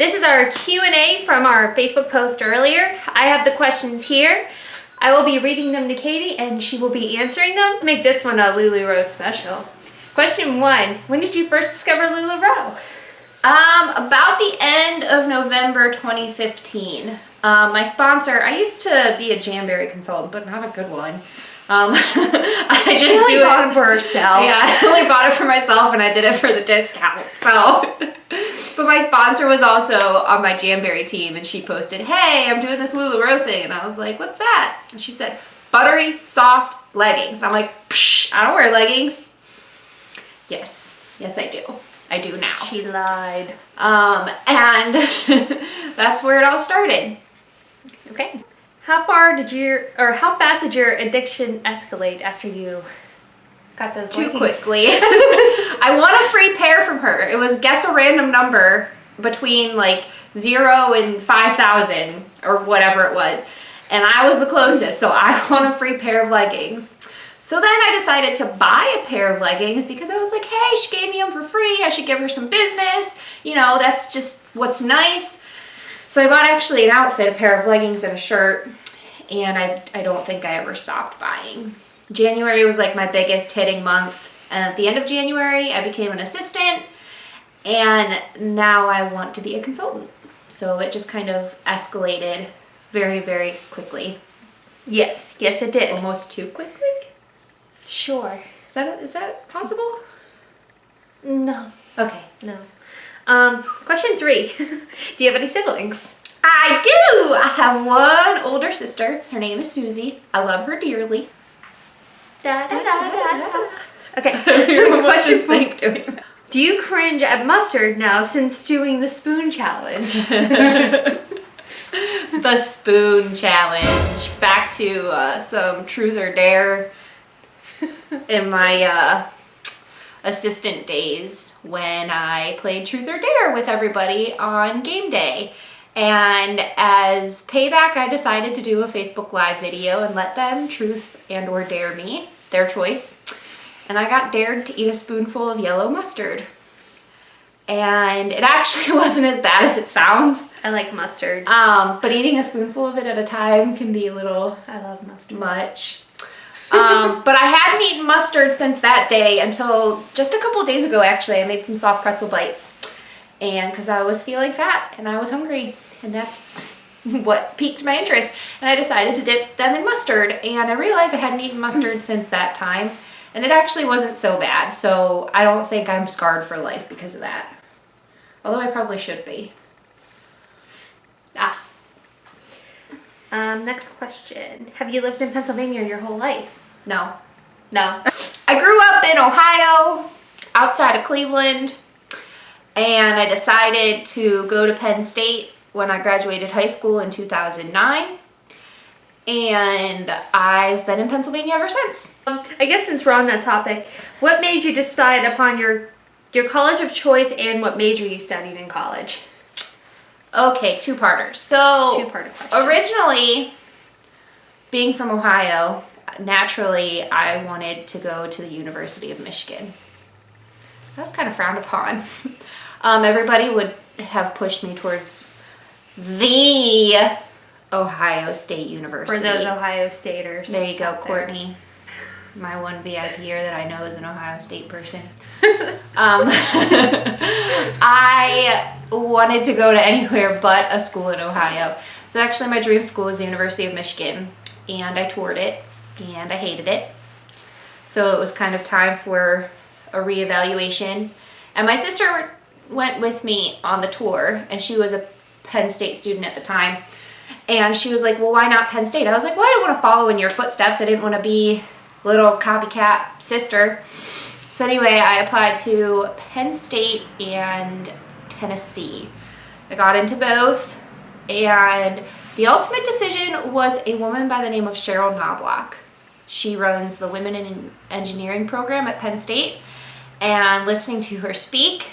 This is our Q&A from our Facebook post earlier. I have the questions here. I will be reading them to Katie and she will be answering them. Let's make this one a LuLaRoe special. Question 1, when did you first discover LuLaRoe? About the end of November 2015. My sponsor, I used to be a Jamberry consultant, but not a good one. I just She only bought them for herself. Yeah, I only bought it for myself and I did it for the discount, so. But my sponsor was also on my Jamberry team and she posted, hey, I'm doing this LuLaRoe thing. And I was like, what's that? And she said, buttery, soft leggings. And I'm like, psh, I don't wear leggings. Yes, I do. I do now. She lied. And that's where it all started. Okay. How fast did your addiction escalate after you got those Too leggings? quickly. I won a free pair from her. It was guess a random number between like 0 and 5,000 or whatever it was. And I was the closest, so I won a free pair of leggings. So then I decided to buy a pair of leggings because I was like, hey, she gave me them for free. I should give her some business. You know, that's just what's nice. So I bought actually an outfit, a pair of leggings and a shirt. And I don't think I ever stopped buying. January was like my biggest hitting month. And at the end of January, I became an assistant. And now I want to be a consultant. So it just kind of escalated very, very quickly. Yes, it did. Almost too quickly? Sure. Is that possible? No. Okay. No. Question 3. Do you have any siblings? I do! I have one older sister. Her name is Susie. I love her dearly. Da, da, da, da, da. Okay. Question 6. Doing that. Do you cringe at mustard now since doing the spoon challenge? The spoon challenge. Back to some truth or dare in my assistant days when I played truth or dare with everybody on game day. And as payback, I decided to do a Facebook Live video and let them truth and or dare me, their choice. And I got dared to eat a spoonful of yellow mustard. And it actually wasn't as bad as it sounds. I like mustard. But eating a spoonful of it at a time can be a little I love mustard. much. But I hadn't eaten mustard since that day until just a couple of days ago, actually. I made some soft pretzel bites. And because I was feeling fat and I was hungry. And that's what piqued my interest. And I decided to dip them in mustard. And I realized I hadn't eaten mustard since that time. And it actually wasn't so bad. So I don't think I'm scarred for life because of that. Although I probably should be. Next question. Have you lived in Pennsylvania your whole life? No. No. I grew up in Ohio, outside of Cleveland, and I decided to go to Penn State when I graduated high school in 2009, and I've been in Pennsylvania ever since. I guess since we're on that topic, what made you decide upon your college of choice and what major you studied in college? Okay, two-parter. So, Two-parter question. Originally, being from Ohio, naturally, I wanted to go to the University of Michigan. That was kind of frowned upon. Everybody would have pushed me towards the Ohio State University. For those Ohio Staters. There you go, out there. Courtney. My one VIPer that I know is an Ohio State person. I wanted to go to anywhere but a school in Ohio. So actually my dream school was the University of Michigan, and I toured it and I hated it. So it was kind of time for a reevaluation. And my sister went with me on the tour, and she was a Penn State student at the time. And she was like, well, why not Penn State? I was like, well, I didn't want to follow in your footsteps. I didn't want to be little copycat sister. So anyway, I applied to Penn State and Tennessee. I got into both, and the ultimate decision was a woman by the name of Cheryl Knobloch. She runs the Women in Engineering program at Penn State, and listening to her speak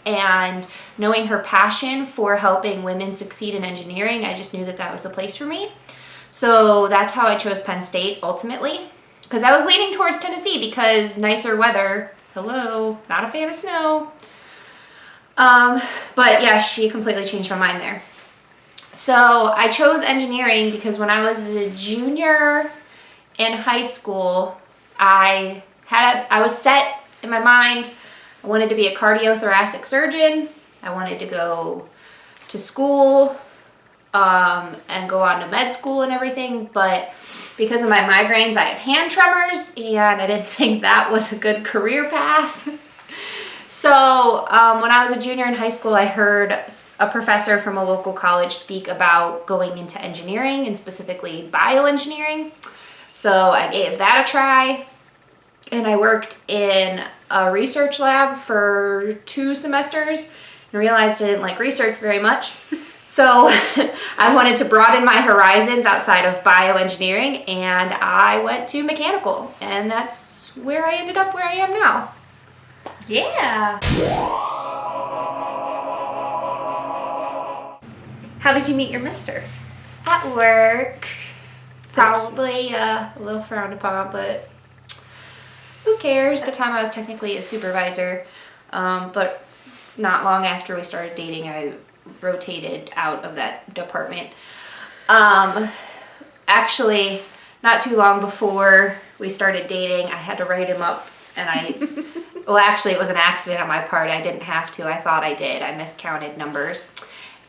and knowing her passion for helping women succeed in engineering, I just knew that that was the place for me. So that's how I chose Penn State ultimately, because I was leaning towards Tennessee because nicer weather. Hello, not a fan of snow. But yeah, she completely changed my mind there. So I chose engineering because when I was a junior in high school, I was set in my mind. I wanted to be a cardiothoracic surgeon. I wanted to go to school and go on to med school and everything, but because of my migraines, I have hand tremors, and I didn't think that was a good career path. So when I was a junior in high school, I heard a professor from a local college speak about going into engineering, and specifically bioengineering. So I gave that a try, and I worked in a research lab for 2 semesters and realized I didn't like research very much. So I wanted to broaden my horizons outside of bioengineering, and I went to mechanical, and that's where I ended up where I am now. Yeah. How did you meet your mister? At work. Probably a little frowned upon, but who cares? At the time I was technically a supervisor, but not long after we started dating, I rotated out of that department. Actually, not too long before we started dating, I had to write him up, and well, actually it was an accident on my part. I didn't have to. I thought I did. I miscounted numbers.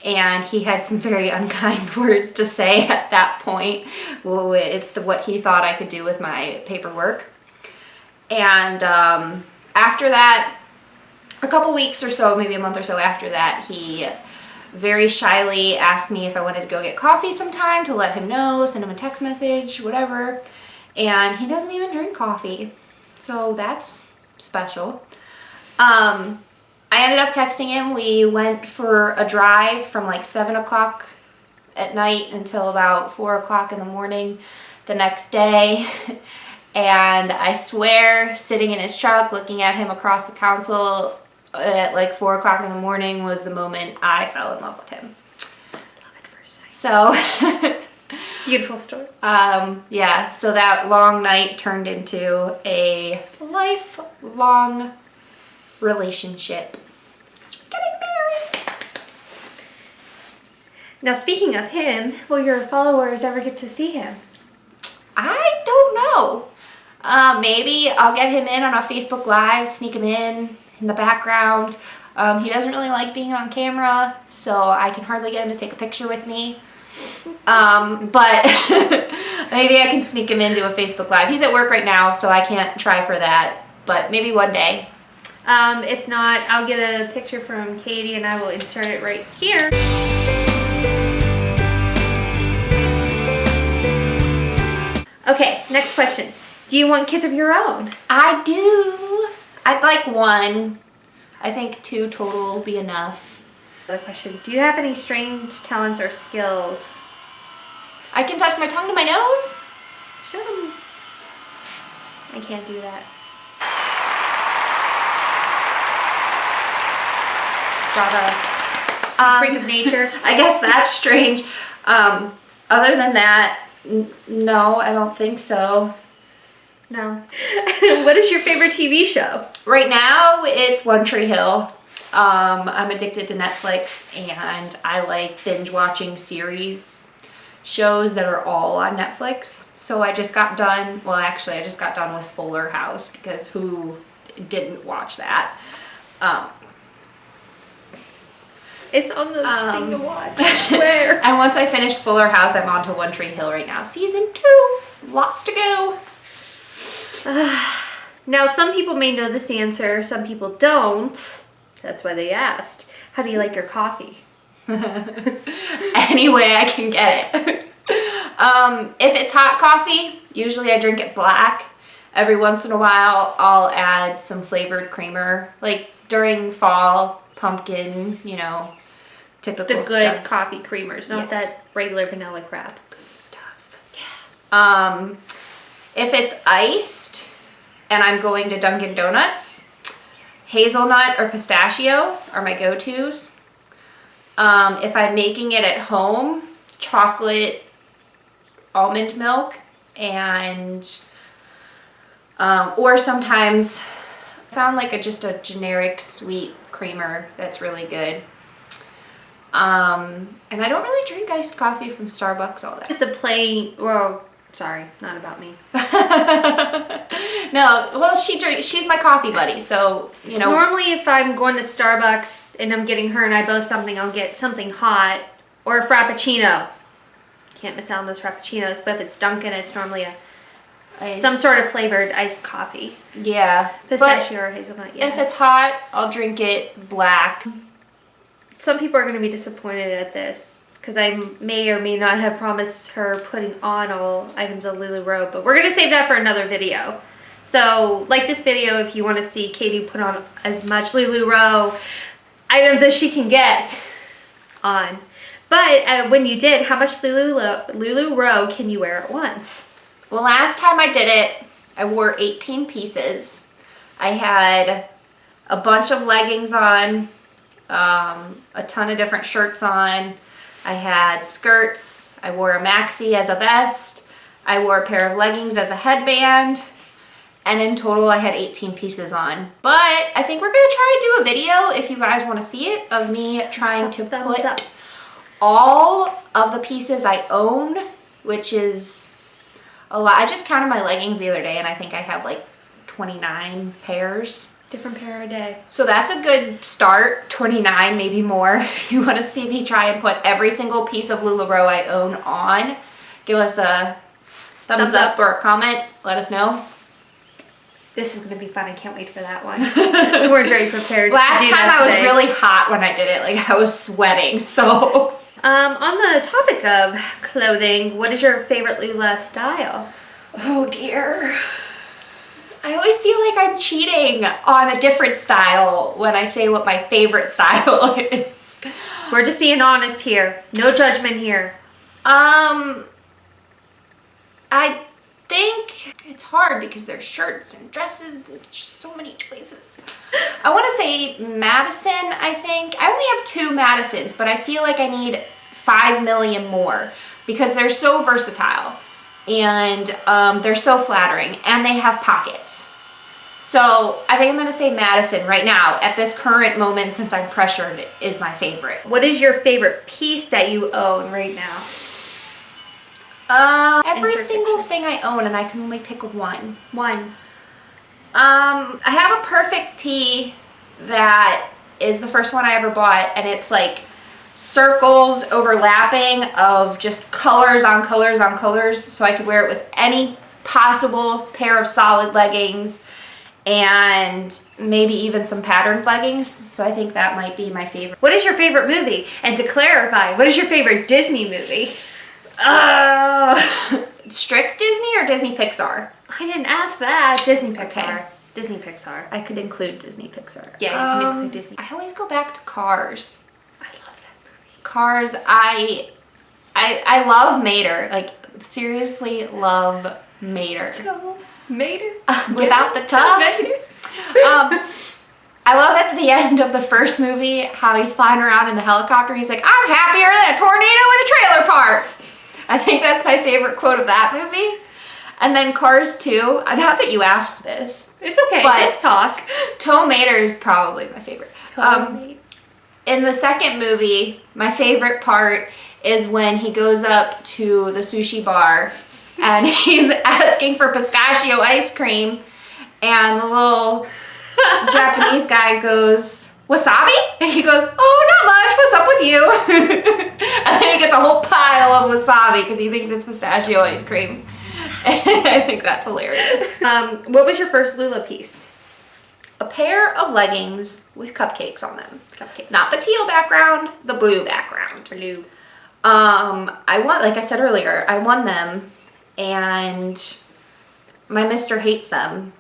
And he had some very unkind words to say at that point with what he thought I could do with my paperwork. And after that, a couple weeks or so, maybe a month or so after that, he very shyly asked me if I wanted to go get coffee sometime to let him know, send him a text message, whatever. And he doesn't even drink coffee. So that's special. I ended up texting him. We went for a drive from like 7 o'clock at night until about 4 o'clock in the morning the next day. And I swear, sitting in his truck, looking at him across the console at like 4 o'clock in the morning was the moment I fell in love with him. Love at first sight. So, beautiful story. Yeah, so that long night turned into a lifelong relationship. Because we're getting married. Now, speaking of him, will your followers ever get to see him? I don't know. Maybe I'll get him in on a Facebook Live, sneak him in the background. He doesn't really like being on camera, so I can hardly get him to take a picture with me. But maybe I can sneak him into a Facebook Live. He's at work right now, so I can't try for that, but maybe one day. If not, I'll get a picture from Katie and I will insert it right here. Okay, next question. Do you want kids of your own? I do. I'd like 1. I think 2 total will be enough. Another question. Do you have any strange talents or skills? I can touch my tongue to my nose. Show them. I can't do that. Bravo. Freak of nature. I guess that's strange. Other than that, no, I don't think so. No. What is your favorite TV show? Right now, it's One Tree Hill. I'm addicted to Netflix, and I like binge watching shows that are all on Netflix. So I just got done, well actually I just got done with Fuller House, because who didn't watch that? It's on the thing to watch, I swear. And once I finished Fuller House, I'm on to One Tree Hill right now. Season 2, lots to go. Now, some people may know this answer, some people don't. That's why they asked. How do you like your coffee? Any way I can get it. If it's hot coffee, usually I drink it black. Every once in a while, I'll add some flavored creamer. Like during fall, pumpkin, you know, typical The good stuff. coffee creamers, not Yes. that regular vanilla crap. Good stuff. Yeah. If it's iced and I'm going to Dunkin' Donuts, hazelnut or pistachio are my go-tos. If I'm making it at home, chocolate, almond milk, and or sometimes if found like just a generic sweet creamer that's really good. And I don't really drink iced coffee from Starbucks all that. Just a plain, well, sorry, not about me. No, well, she's my coffee buddy, so, you know. Normally if I'm going to Starbucks and I'm getting her and I both something, I'll get something hot or a Frappuccino. Can't miss out on those Frappuccinos, but if it's Dunkin', it's normally some sort of flavored iced coffee. Yeah. Pistachio or hazelnut, yeah. If it's hot, I'll drink it black. Some people are going to be disappointed at this because I may or may not have promised her putting on all items of LuLaRoe, but we're going to save that for another video. So like this video if you want to see Katie put on as much LuLaRoe items as she can get on. But when you did, how much LuLaRoe can you wear at once? Well, last time I did it, I wore 18 pieces. I had a bunch of leggings on, a ton of different shirts on. I had skirts. I wore a maxi as a vest. I wore a pair of leggings as a headband. And in total, I had 18 pieces on. But I think we're gonna try to do a video, if you guys wanna see it, of me trying to put all of the pieces I own, which is a lot. I just counted my leggings the other day and I think I have like 29 pairs. Different pair a day. So that's a good start, 29, maybe more. If you want to see me try and put every single piece of LuLaRoe I own on, give us a thumbs up or a comment, let us know. This is going to be fun. I can't wait for that one. We weren't very prepared. Last time I was really hot when I did it. Like I was sweating, so. On the topic of clothing, what is your favorite Lula style? Oh dear. I always feel like I'm cheating on a different style when I say what my favorite style is. We're just being honest here. No judgment here. I think it's hard because there's shirts and dresses and just so many choices. I want to say Madison, I think. I only have 2 Madisons, but I feel like I need 5 million more because they're so versatile and they're so flattering and they have pockets. So I think I'm going to say Madison right now at this current moment since I'm pressured is my favorite. What is your favorite piece that you own right now? Every single thing I own, and I can only pick one. I have a perfect tee that is the first one I ever bought, and it's like circles overlapping of just colors on colors on colors, so I could wear it with any possible pair of solid leggings and maybe even some patterned leggings. So I think that might be my favorite. What is your favorite movie? And to clarify, what is your favorite Disney movie? Strict Disney or Disney Pixar? I didn't ask that. Disney Pixar. Okay. Disney Pixar. I could include Disney Pixar. Yeah, you can include Disney. I always go back to Cars. I love that movie. Cars, I love Mater. Like, seriously love Mater. Mater? Without the tough. I love at the end of the first movie how he's flying around in the helicopter. He's like, I'm happier than a tornado in a trailer park. I think that's my favorite quote of that movie. And then Cars 2, not that you asked this. It's okay, but just talk. Tow Mater is probably my favorite. In the second movie, my favorite part is when he goes up to the sushi bar and he's asking for pistachio ice cream and the little Japanese guy goes, wasabi? And he goes, oh, not much, what's up with you? And then he gets a whole pile of wasabi because he thinks it's pistachio ice cream. I think that's hilarious. What was your first Lula piece? A pair of leggings with cupcakes on them. Cupcakes. Not the teal background, the blue background. Blue. I won, like I said earlier, I won them and my mister hates them,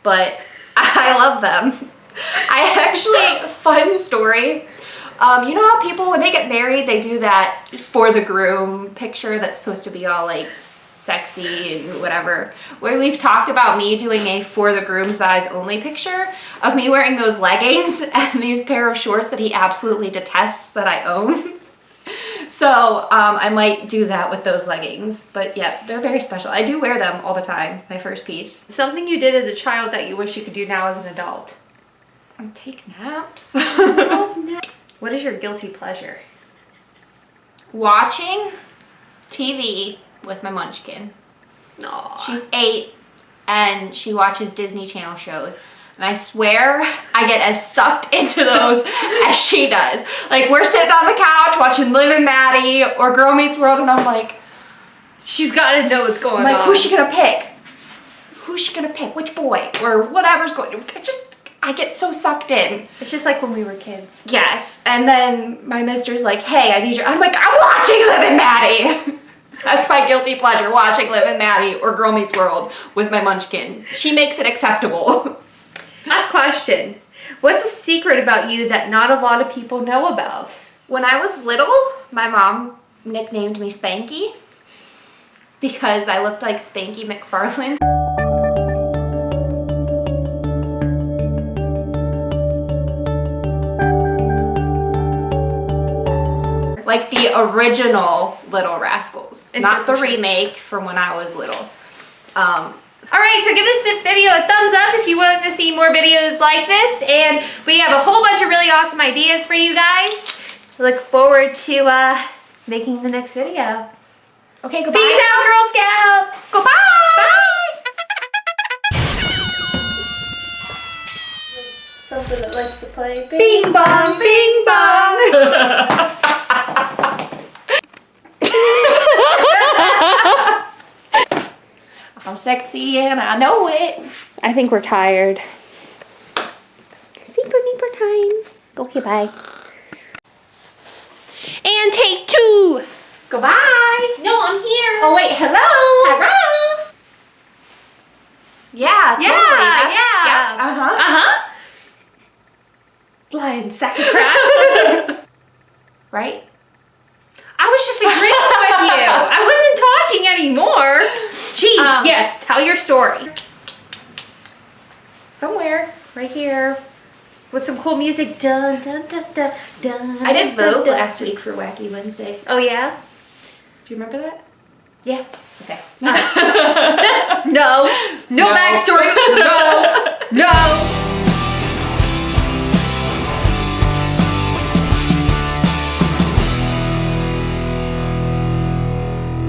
but I love them. I actually, fun story. You know how people, when they get married, they do that for the groom picture that's supposed to be all like sexy and whatever, where we've talked about me doing a for the groom size only picture of me wearing those leggings and these pair of shorts that he absolutely detests that I own. So I might do that with those leggings. But yeah, they're very special. I do wear them all the time, my first piece. Something you did as a child that you wish you could do now as an adult. Take naps. What is your guilty pleasure? Watching TV with my munchkin. Aww. She's 8 and she watches Disney Channel shows. And I swear I get as sucked into those as she does. Like, we're sitting on the couch watching Liv and Maddie or Girl Meets World, and I'm like, she's got to know what's going on. who's she gonna pick? Who's she gonna pick? Which boy? Or whatever's going on. I get so sucked in. It's just like when we were kids. Yes. And then my mister's like, hey, I need you. I'm like, I'm watching Liv and Maddie. That's my guilty pleasure, watching Liv and Maddie or Girl Meets World with my munchkin. She makes it acceptable. Last question. What's a secret about you that not a lot of people know about? When I was little, my mom nicknamed me Spanky because I looked like Spanky McFarlane. Like the original Little Rascals, not the remake from when I was little. All right, so give this video a thumbs up if you want to see more videos like this. And we have a whole bunch of really awesome ideas for you guys. Look forward to making the next video. Okay, goodbye. Peace out, Girl Scout. Goodbye. Bye. Something that likes to play bing bong, bing bong. I'm sexy and I know it. I think we're tired. Sleeper meeper time. Okay, bye. And take 2. Goodbye. No, I'm here. Oh wait, hello. Hello. Yeah, totally. Yeah. Yep. Uh-huh. Lying sack of crap. Right? I was just agreeing with you. I wasn't talking anymore. Jeez, yes, tell your story. Somewhere. Right here. With some cool music. Dun, dun, dun, dun, dun. I did vote dun, last week for Wacky Wednesday. Oh, yeah? Do you remember that? Yeah. Okay. Just